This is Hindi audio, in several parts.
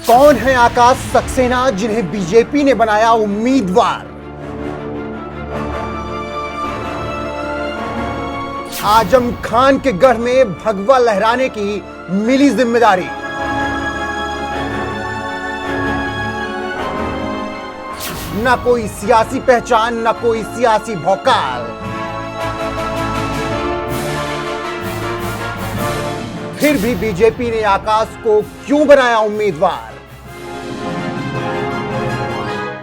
कौन है आकाश सक्सेना जिन्हें बीजेपी ने बनाया उम्मीदवार? आजम खान के गढ़ में भगवा लहराने की मिली जिम्मेदारी। न कोई सियासी पहचान, न कोई सियासी भौकाल, फिर भी बीजेपी ने आकाश को क्यों बनाया उम्मीदवार?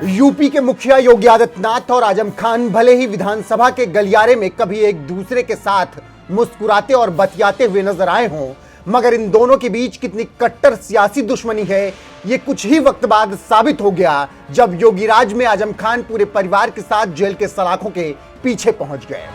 यूपी के मुखिया योगी आदित्यनाथ और आजम खान भले ही विधानसभा के गलियारे में कभी एक दूसरे के साथ मुस्कुराते और बतियाते हुए नजर आए हों, मगर इन दोनों के बीच कितनी कट्टर सियासी दुश्मनी है, ये कुछ ही वक्त बाद साबित हो गया जब योगीराज में आजम खान पूरे परिवार के साथ जेल के सलाखों के पीछे पहुंच गए।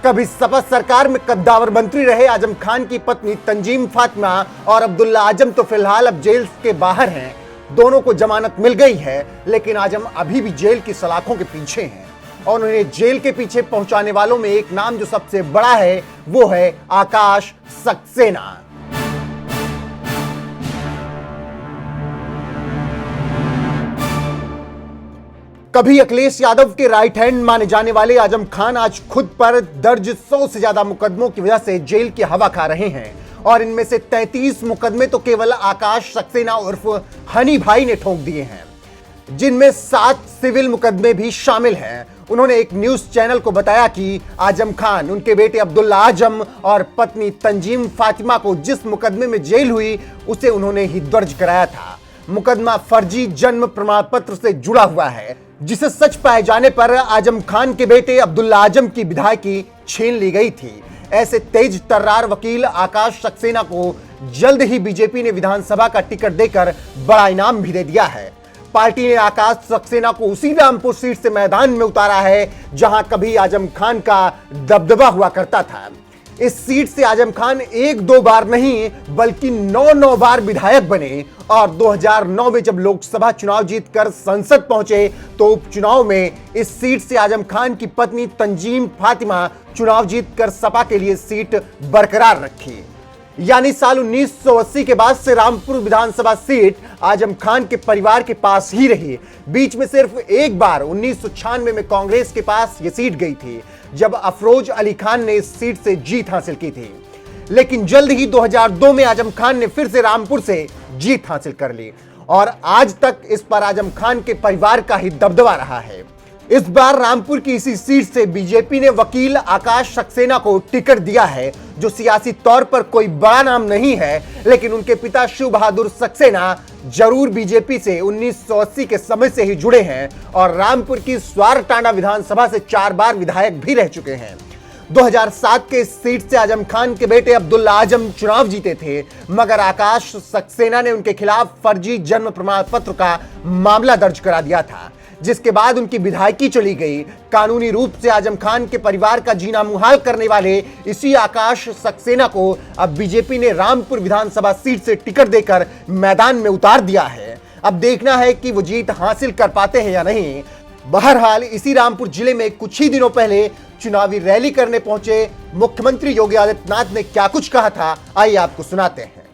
कभी सपा सरकार में कद्दावर मंत्री रहे आजम खान की पत्नी तंजीम फातिमा और अब्दुल्ला आजम तो फिलहाल अब जेल के बाहर हैं। दोनों को जमानत मिल गई है, लेकिन आजम अभी भी जेल की सलाखों के पीछे हैं और उन्हें जेल के पीछे पहुंचाने वालों में एक नाम जो सबसे बड़ा है वो है आकाश सक्सेना। कभी अखिलेश यादव के राइट हैंड माने जाने वाले आजम खान आज खुद पर दर्ज 100 से ज्यादा मुकदमों की वजह से जेल की हवा खा रहे हैं और इनमें से 33 मुकदमे तो केवल आकाश सक्सेना उर्फ हनी भाई ने ठोक दिए हैं, जिनमें 7 सिविल मुकदमे भी शामिल हैं। उन्होंने एक न्यूज चैनल को बताया कि आजम खान उनके बेटे अब्दुल्ला आजम और पत्नी तंजीम फातिमा को जिस मुकदमे में जेल हुई उसे उन्होंने ही दर्ज कराया था। मुकदमा फर्जी जन्म प्रमाण पत्र से जुड़ा हुआ है, जिसे सच पाए जाने पर आजम खान के बेटे अब्दुल्ला आजम की विधायकी छीन ली गई थी। ऐसे तेज तर्रार वकील आकाश सक्सेना को जल्द ही बीजेपी ने विधानसभा का टिकट देकर बड़ा इनाम भी दे दिया है। पार्टी ने आकाश सक्सेना को उसी रामपुर सीट से मैदान में उतारा है जहां कभी आजम खान का दबदबा हुआ करता था। इस सीट से आजम खान 1-2 बार नहीं बल्कि 9 बार विधायक बने और 2009 में जब लोकसभा चुनाव जीतकर संसद पहुंचे तो उपचुनाव में इस सीट से आजम खान की पत्नी तंजीम फातिमा चुनाव जीतकर सपा के लिए सीट बरकरार रखी। यानी साल 1980 के बाद से रामपुर विधानसभा सीट आजम खान के परिवार के पास ही रही। बीच में सिर्फ एक बार 1996 में कांग्रेस के पास यह सीट गई थी जब अफरोज अली खान ने इस सीट से जीत हासिल की थी, लेकिन जल्द ही 2002 में आजम खान ने फिर से रामपुर से जीत हासिल कर ली और आज तक इस पर आजम खान के परिवार का ही दबदबा रहा है। इस बार रामपुर की इसी सीट से बीजेपी ने वकील आकाश सक्सेना को टिकट दिया है, जो सियासी तौर पर कोई बड़ा नाम नहीं है, लेकिन उनके पिता शिव बहादुर सक्सेना जरूर बीजेपी से 1980 के समय से ही जुड़े हैं और रामपुर की स्वारटांडा विधानसभा से 4 बार विधायक भी रह चुके हैं। 2007 के इस सीट से आजम खान के बेटे अब्दुल्ला आजम चुनाव जीते थे, मगर आकाश सक्सेना ने उनके खिलाफ फर्जी जन्म प्रमाण पत्र का मामला दर्ज करा दिया था, जिसके बाद उनकी विधायकी चली गई। कानूनी रूप से आजम खान के परिवार का जीना मुहाल करने वाले इसी आकाश सक्सेना को अब बीजेपी ने रामपुर विधानसभा सीट से टिकट देकर मैदान में उतार दिया है। अब देखना है कि वो जीत हासिल कर पाते हैं या नहीं। बहरहाल इसी रामपुर जिले में कुछ ही दिनों पहले चुनावी रैली करने पहुंचे मुख्यमंत्री योगी आदित्यनाथ ने क्या कुछ कहा था, आइए आपको सुनाते हैं।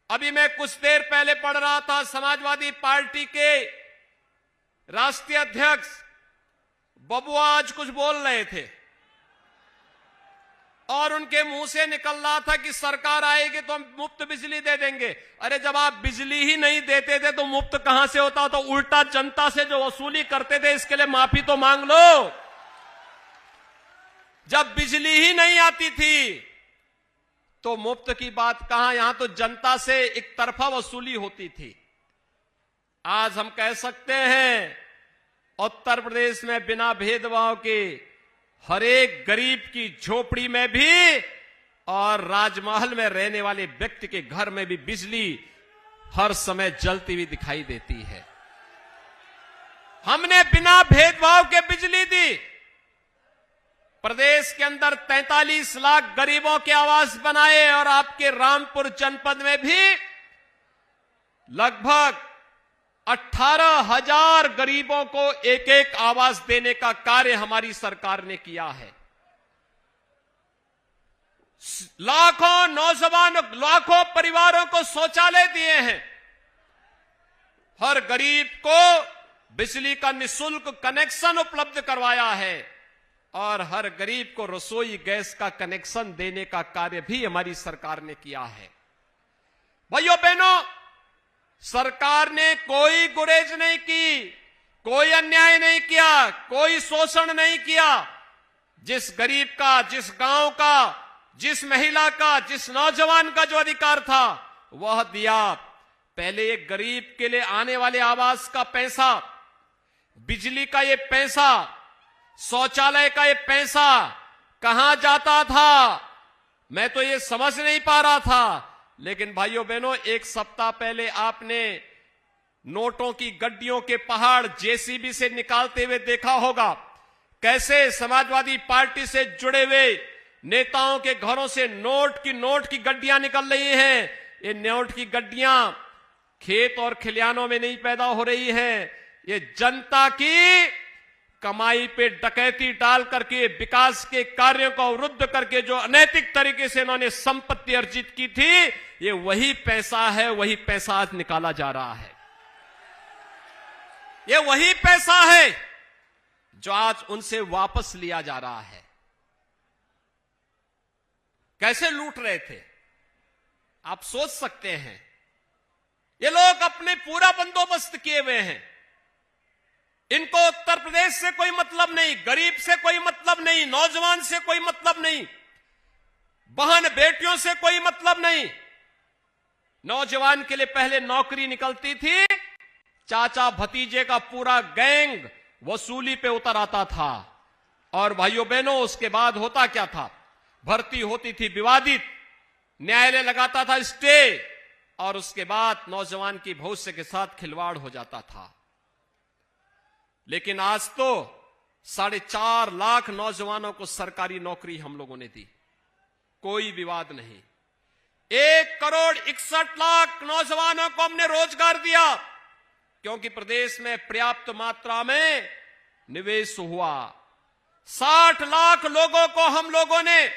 अभी मैं कुछ देर पहले पढ़ रहा था, समाजवादी पार्टी के राष्ट्रीय अध्यक्ष बबुआ आज कुछ बोल रहे थे और उनके मुंह से निकल रहा था कि सरकार आएगी तो हम मुफ्त बिजली दे देंगे। अरे जब आप बिजली ही नहीं देते थे तो मुफ्त कहां से होता? तो उल्टा जनता से जो वसूली करते थे इसके लिए माफी तो मांग लो। जब बिजली ही नहीं आती थी तो मुफ्त की बात कहां, यहां तो जनता से एक तरफा वसूली होती थी। आज हम कह सकते हैं उत्तर प्रदेश में बिना भेदभाव के हर एक गरीब की झोपड़ी में भी और राजमहल में रहने वाले व्यक्ति के घर में भी बिजली हर समय जलती हुई दिखाई देती है। हमने बिना भेदभाव के बिजली दी। प्रदेश के अंदर 43 लाख गरीबों के आवास बनाए और आपके रामपुर जनपद में भी लगभग 18,000 गरीबों को एक एक आवास देने का कार्य हमारी सरकार ने किया है। लाखों नौजवान, लाखों परिवारों को शौचालय दिए हैं। हर गरीब को बिजली का निःशुल्क कनेक्शन उपलब्ध करवाया है और हर गरीब को रसोई गैस का कनेक्शन देने का कार्य भी हमारी सरकार ने किया है। भाइयों बहनों, सरकार ने कोई गुरेज नहीं की, कोई अन्याय नहीं किया, कोई शोषण नहीं किया। जिस गरीब का, जिस गांव का, जिस महिला का, जिस नौजवान का जो अधिकार था वह दिया। पहले एक गरीब के लिए आने वाले आवास का पैसा, बिजली का ये पैसा, शौचालय का ये पैसा कहां जाता था, मैं तो ये समझ नहीं पा रहा था। लेकिन भाइयों बहनों, एक सप्ताह पहले आपने नोटों की गड्डियों के पहाड़ जेसीबी से निकालते हुए देखा होगा। कैसे समाजवादी पार्टी से जुड़े हुए नेताओं के घरों से नोट की गड्डियां निकल रही हैं। ये नोट की गड्डियां खेत और खलिहानों में नहीं पैदा हो रही हैं, ये जनता की कमाई पे डकैती डाल करके विकास के कार्यों को अवरुद्ध करके जो अनैतिक तरीके से इन्होंने संपत्ति अर्जित की थी, ये वही पैसा है, वही पैसा आज निकाला जा रहा है। ये वही पैसा है जो आज उनसे वापस लिया जा रहा है। कैसे लूट रहे थे आप सोच सकते हैं। ये लोग अपने पूरा बंदोबस्त किए हुए हैं। इनको उत्तर प्रदेश से कोई मतलब नहीं, गरीब से कोई मतलब नहीं, नौजवान से कोई मतलब नहीं, बहन बेटियों से कोई मतलब नहीं। नौजवान के लिए पहले नौकरी निकलती थी, चाचा भतीजे का पूरा गैंग वसूली पे उतर आता था। और भाइयों बहनों, उसके बाद होता क्या था, भर्ती होती थी विवादित, न्यायालय लगाता था स्टे, और उसके बाद नौजवान की भविष्य के साथ खिलवाड़ हो जाता था। लेकिन आज तो 4.5 लाख नौजवानों को सरकारी नौकरी हम लोगों ने दी, कोई विवाद नहीं। 1,61,00,000 नौजवानों को हमने रोजगार दिया, क्योंकि प्रदेश में पर्याप्त मात्रा में निवेश हुआ। 60 लाख लोगों को हम लोगों ने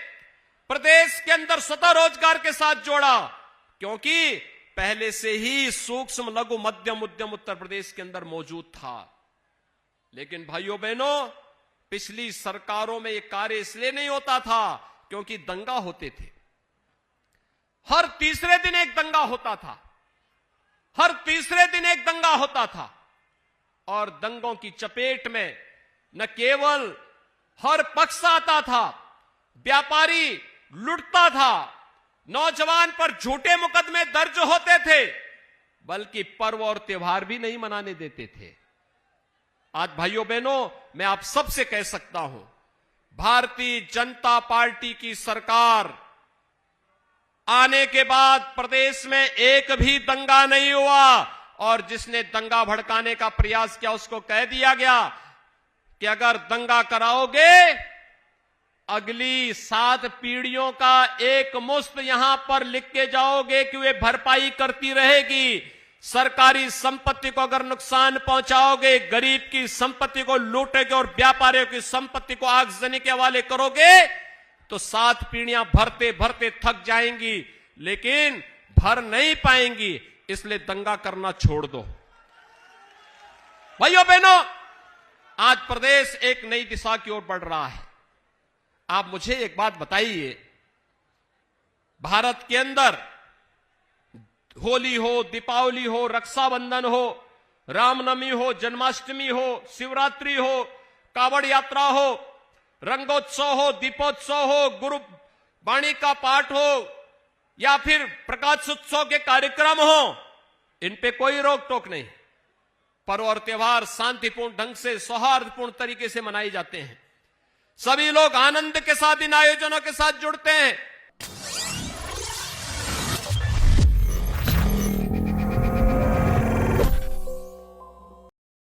प्रदेश के अंदर स्वतः रोजगार के साथ जोड़ा, क्योंकि पहले से ही सूक्ष्म लघु मध्यम उद्यम उत्तर प्रदेश के अंदर मौजूद था। लेकिन भाइयों बहनों, पिछली सरकारों में यह कार्य इसलिए नहीं होता था क्योंकि दंगा होते थे। हर तीसरे दिन एक दंगा होता था, हर तीसरे दिन एक दंगा होता था। और दंगों की चपेट में न केवल हर पक्ष आता था, व्यापारी लुटता था, नौजवान पर झूठे मुकदमे दर्ज होते थे, बल्कि पर्व और त्योहार भी नहीं मनाने देते थे। आज भाइयों बहनों, मैं आप सबसे कह सकता हूं, भारतीय जनता पार्टी की सरकार आने के बाद प्रदेश में एक भी दंगा नहीं हुआ। और जिसने दंगा भड़काने का प्रयास किया उसको कह दिया गया कि अगर दंगा कराओगे, अगली 7 पीढ़ियों का एक मुश्त यहां पर लिख के जाओगे कि वे भरपाई करती रहेगी। सरकारी संपत्ति को अगर नुकसान पहुंचाओगे, गरीब की संपत्ति को लूटोगे और व्यापारियों की संपत्ति को आगजनी के हवाले करोगे, तो 7 पीढ़ियां भरते भरते थक जाएंगी, लेकिन भर नहीं पाएंगी। इसलिए दंगा करना छोड़ दो। भाइयों बहनों, आज प्रदेश एक नई दिशा की ओर बढ़ रहा है। आप मुझे एक बात बताइए, भारत के अंदर होली हो, दीपावली हो, रक्षाबंधन हो, रामनवमी हो, जन्माष्टमी हो, शिवरात्रि हो, कावड़ यात्रा हो, रंगोत्सव हो, दीपोत्सव हो, गुरु वाणी का पाठ हो, या फिर प्रकाश उत्सव के कार्यक्रम हो, इन पे कोई रोक टोक नहीं। पर्व और त्योहार शांतिपूर्ण ढंग से, सौहार्दपूर्ण तरीके से मनाए जाते हैं। सभी लोग आनंद के साथ इन आयोजनों के साथ जुड़ते हैं।